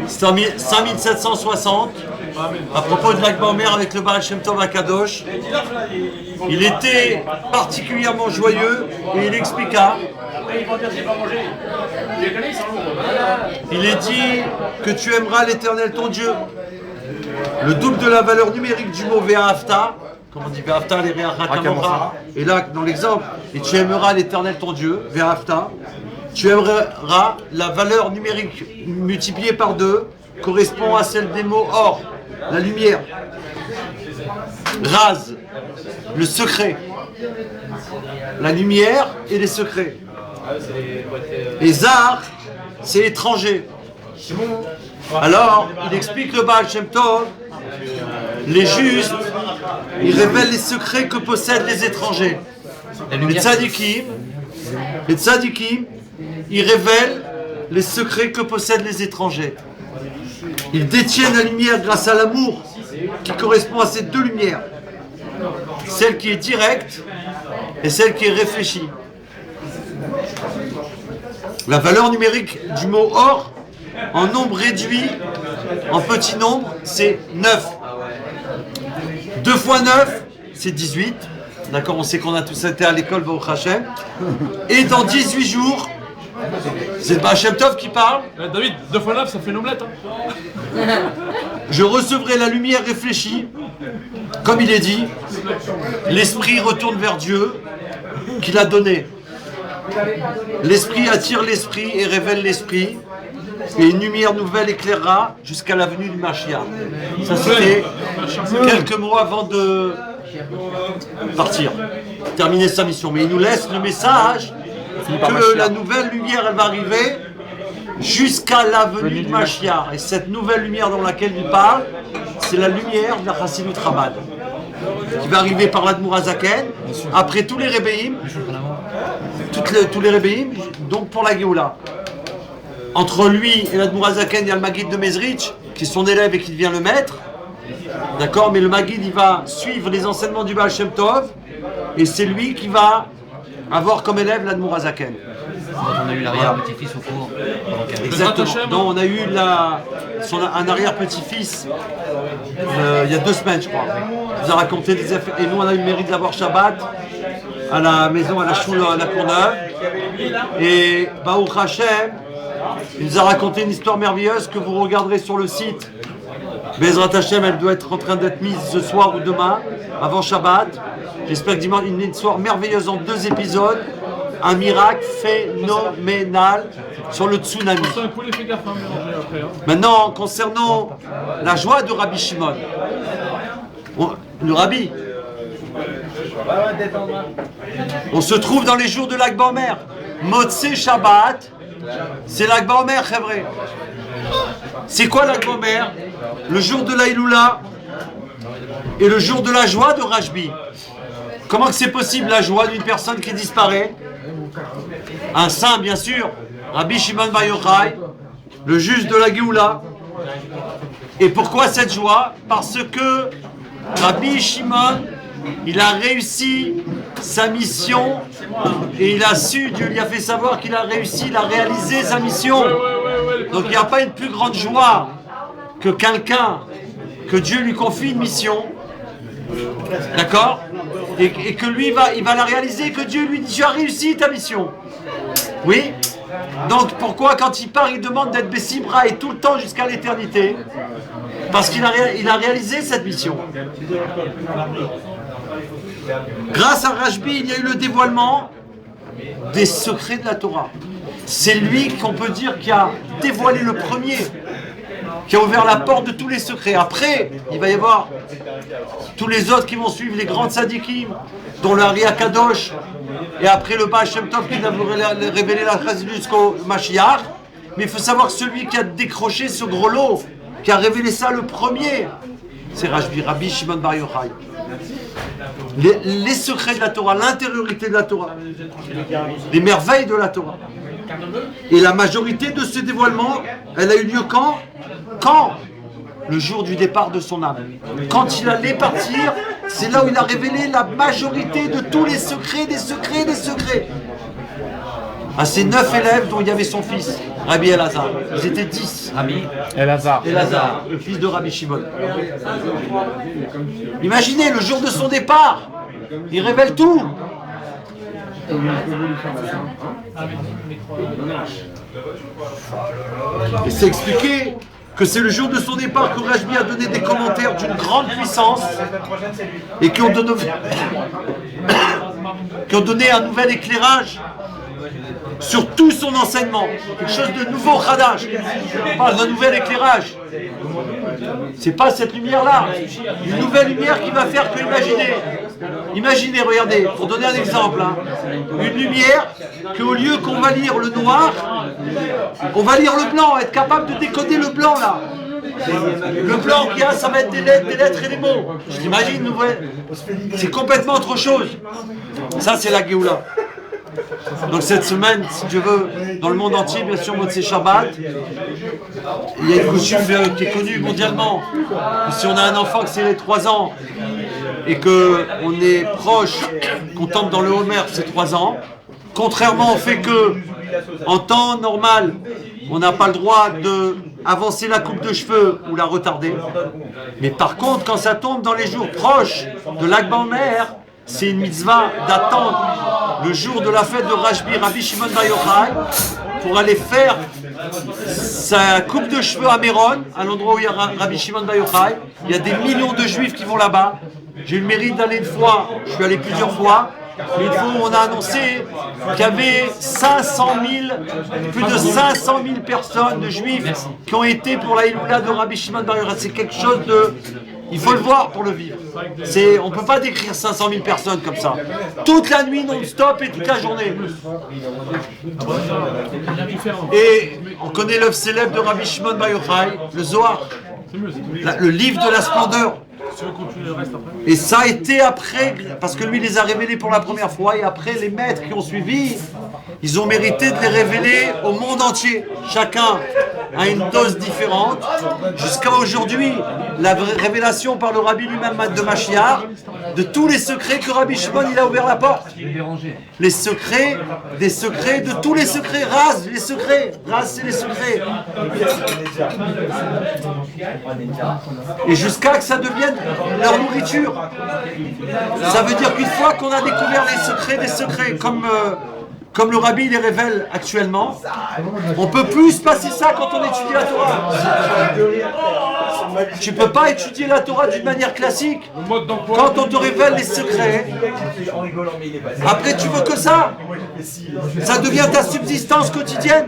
C'est en 5760, à propos de l'Akba Omer avec le Baal Shem Tov Akadosh. Il était particulièrement joyeux et il expliqua. Il est dit que tu aimeras l'Éternel ton Dieu. Le double de la valeur numérique du mot Ve'ahavta, comme on dit Ve'ahavta les Re'acha. Et là, dans l'exemple, et tu aimeras l'Éternel ton Dieu, Ve'ahavta. Tu aimeras la valeur numérique multipliée par 2 correspond à celle des mots or, la lumière, raz, le secret, la lumière et les secrets. Et zar, c'est étranger. Alors, il explique le Baal Shem Tov, les justes, ils révèlent les secrets que possèdent les étrangers. Les tzadikim, ils révèlent les secrets que possèdent les étrangers. Ils détiennent la lumière grâce à l'amour qui correspond à ces deux lumières. Celle qui est directe et celle qui est réfléchie. La valeur numérique du mot or, en nombre réduit, en petit nombre, c'est 9. 2 fois 9, c'est 18. D'accord, on sait qu'on a tous été à l'école, Baruch Hashem. Et dans 18 jours, c'est le Baal Shem Tov qui parle. David, 2 fois 9, ça fait une omelette. Je recevrai la lumière réfléchie, comme il est dit. L'esprit retourne vers Dieu, qu'il a donné. L'esprit attire l'esprit et révèle l'esprit. Et une lumière nouvelle éclairera jusqu'à la venue du Mashiach. Ça, c'était quelques mots avant de partir, terminer sa mission. Mais il nous laisse le message que la nouvelle lumière, elle va arriver jusqu'à la venue de Mashiach. Et cette nouvelle lumière dans laquelle il parle, c'est la lumière de la Chassidut Chabad, qui va arriver par l'Admour HaZaken, après tous les Rebbeim, tous les Rebbeim, donc pour la Géoula. Entre lui et l'Admour HaZaken, il y a le Maguid de Mezrich, qui est son élève et qui devient le maître. D'accord, mais le Maguid, il va suivre les enseignements du Baal Shem Tov, et c'est lui qui va avoir comme élève l'Admour HaZaken. On a eu l'arrière-petit-fils au cours. Exactement. Donc on a eu un arrière-petit-fils il y a 2 semaines, je crois. Il nous a raconté des affaires. Et nous, on a eu le mérite d'avoir Shabbat à la maison, à la Choule, à la Courneuve. Et Baruch Hashem, il nous a raconté une histoire merveilleuse que vous regarderez sur le site. Bezrat Hashem, elle doit être en train d'être mise ce soir ou demain, avant Shabbat. J'espère que dimanche, une histoire merveilleuse en 2 épisodes. Un miracle phénoménal sur le tsunami. Maintenant, concernant la joie de Rabbi Shimon, le Rabbi, on se trouve dans les jours de l'Akba Omer. Motzei Shabbat, c'est l'Akba Omer, Chevre. C'est quoi l'Akba Omer? Le jour de l'Aïloula et le jour de la joie de Rashbi. Comment que c'est possible la joie d'une personne qui disparaît? Un saint, bien sûr, Rabbi Shimon Bar Yochai, le juge de la Géoula. Et pourquoi cette joie? Parce que Rabbi Shimon, il a réussi sa mission et il a su, Dieu lui a fait savoir qu'il a réussi, il a réalisé sa mission. Donc il n'y a pas une plus grande joie que quelqu'un, que Dieu lui confie une mission, d'accord, et que lui il va la réaliser, que Dieu lui dit tu as réussi ta mission. Oui. Donc pourquoi quand il part il demande d'être Bessibra et tout le temps jusqu'à l'éternité? Parce qu'il a réalisé cette mission. Grâce à Rashbi, il y a eu le dévoilement des secrets de la Torah. C'est lui qu'on peut dire qui a dévoilé le premier, qui a ouvert la porte de tous les secrets. Après, il va y avoir tous les autres qui vont suivre, les grands tzadikim, dont le Ari Akadosh, et après le Baal Shem Tov qui va révéler la Chassidut jusqu'au Mashiach. Mais il faut savoir que celui qui a décroché ce gros lot, qui a révélé ça le premier, c'est Rabbi Shimon Bar Yochai. Les secrets de la Torah, l'intériorité de la Torah, les merveilles de la Torah. Et la majorité de ce dévoilement, elle a eu lieu quand? Le jour du départ de son âme. Quand il allait partir, c'est là où il a révélé la majorité de tous les secrets, des secrets, des secrets. à ses 9 élèves dont il y avait son fils, Rabbi Elazar. Ils étaient 10. Rabbi Elazar. Elazar, le fils de Rabbi Shimon. Imaginez, le jour de son départ, il révèle tout. Et c'est expliqué que c'est le jour de son départ que Rashbi a donné des commentaires d'une grande puissance et qui ont donné un nouvel éclairage sur tout son enseignement. Quelque chose de nouveau, Khadash. On parle d'un nouvel éclairage. C'est pas cette lumière-là. Une nouvelle lumière qui va faire que imaginez, regardez, pour donner un exemple, hein, une lumière qu'au lieu qu'on va lire le noir, on va lire le blanc, être capable de décoder le blanc là. Le blanc qu'il y a, ça va être des lettres et des mots. Je t'imagine, c'est complètement autre chose. Ça, c'est la Géoula. Donc cette semaine, si Dieu veut, dans le monde entier, bien sûr, Motzei Shabbat, il y a une coutume qui est connue mondialement. Si on a un enfant qui c'est les 3 ans et qu'on est proche, qu'on tombe dans le Homer, c'est 3 ans, contrairement au fait que, en temps normal, on n'a pas le droit de avancer la coupe de cheveux ou la retarder. Mais par contre, quand ça tombe dans les jours proches de l'Ag Baomer, c'est une mitzvah d'attendre le jour de la fête de Rabbi Shimon Bar Yochai pour aller faire sa coupe de cheveux à Méron, à l'endroit où il y a Rabbi Shimon Bar Yochai. Il y a des millions de juifs qui vont là-bas. J'ai eu le mérite d'aller une fois, je suis allé plusieurs fois. Une fois, on a annoncé qu'il y avait plus de 500 000 personnes de juifs qui ont été pour la Iloula de Rabbi Shimon Bar Yochai. C'est quelque chose de... Il faut le voir pour le vivre. On ne peut pas décrire 500 000 personnes comme ça. Toute la nuit non-stop et toute la journée. Et on connaît l'œuvre célèbre de Rabbi Shimon Bar Yochai, le Zohar, le livre de la splendeur. Et ça a été après, parce que lui les a révélés pour la première fois, et après les maîtres qui ont suivi, ils ont mérité de les révéler au monde entier. Chacun a une dose différente. Jusqu'à aujourd'hui, la révélation par le Rabbi lui-même de Mashiach, de tous les secrets que Rabbi Shimon il a ouvert la porte. Les secrets, des secrets, de tous les secrets, Raz, les secrets, Raz c'est les secrets. Et jusqu'à que ça devienne leur nourriture. Ça veut dire qu'une fois qu'on a découvert les secrets des secrets, comme le Rabbi les révèle actuellement, on peut plus se passer ça quand on étudie la Torah. Tu peux pas étudier la Torah d'une manière classique. Quand on te révèle les secrets, après tu veux que ça. Ça devient ta subsistance quotidienne.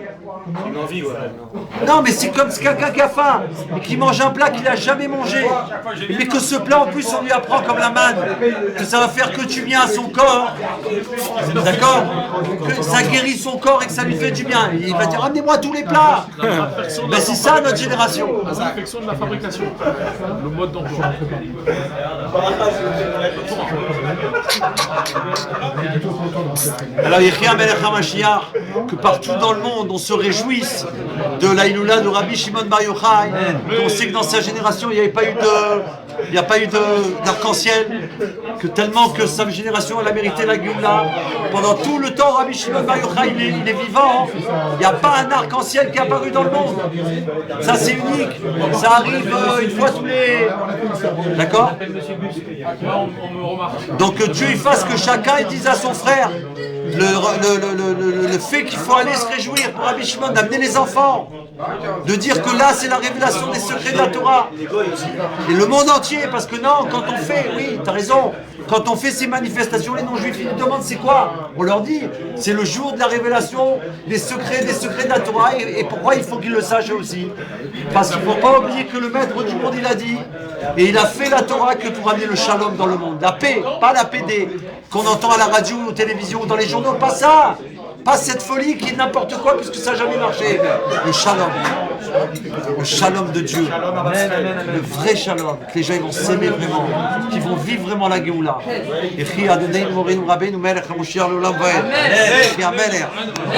Non, mais c'est comme quelqu'un qui a faim et qui mange un plat qu'il n'a jamais mangé, mais que ce plat en plus on lui apprend comme la manne, que ça va faire que du bien à son corps, d'accord, que ça guérit son corps et que ça lui fait du bien. Et il va dire ramenez-moi tous les plats. Ben c'est ça notre génération. La perfection de la fabrication, le mode d'emploi. Alors Yechia Melech HaMashiach, que partout dans le monde on se réjouisse de la Iloula de Rabbi Shimon Bar Yochai. On sait que dans sa génération il n'y a pas eu d'arc-en-ciel, que tellement que sa génération elle a mérité la Géoula. Pendant tout le temps Rabbi Shimon Bar Yochai il est vivant, il n'y a pas un arc-en-ciel qui est apparu dans le monde. Ça c'est unique, ça arrive une fois tous les... D'accord? Donc que Dieu il fasse que chacun dise à son frère le fait qu'il faut aller se réjouir pour Rabbi Shimon, d'amener les enfants, de dire que là c'est la révélation des secrets de la Torah. Et le monde entier, parce que non, quand on fait, oui, t'as raison, quand on fait ces manifestations, les non-juifs ils nous demandent c'est quoi? On leur dit, c'est le jour de la révélation des secrets de la Torah, et pourquoi il faut qu'ils le sachent aussi? Parce qu'il ne faut pas oublier que le maître du monde il a dit, et il a fait la Torah que pour amener le shalom dans le monde, la paix, pas la paix qu'on entend à la radio, aux télévisions, dans les journaux, pas ça, pas cette folie qui est n'importe quoi puisque ça n'a jamais marché. Le shalom de Dieu, le vrai shalom, que les gens ils vont s'aimer vraiment, qu'ils vont vivre vraiment la Géoula. Et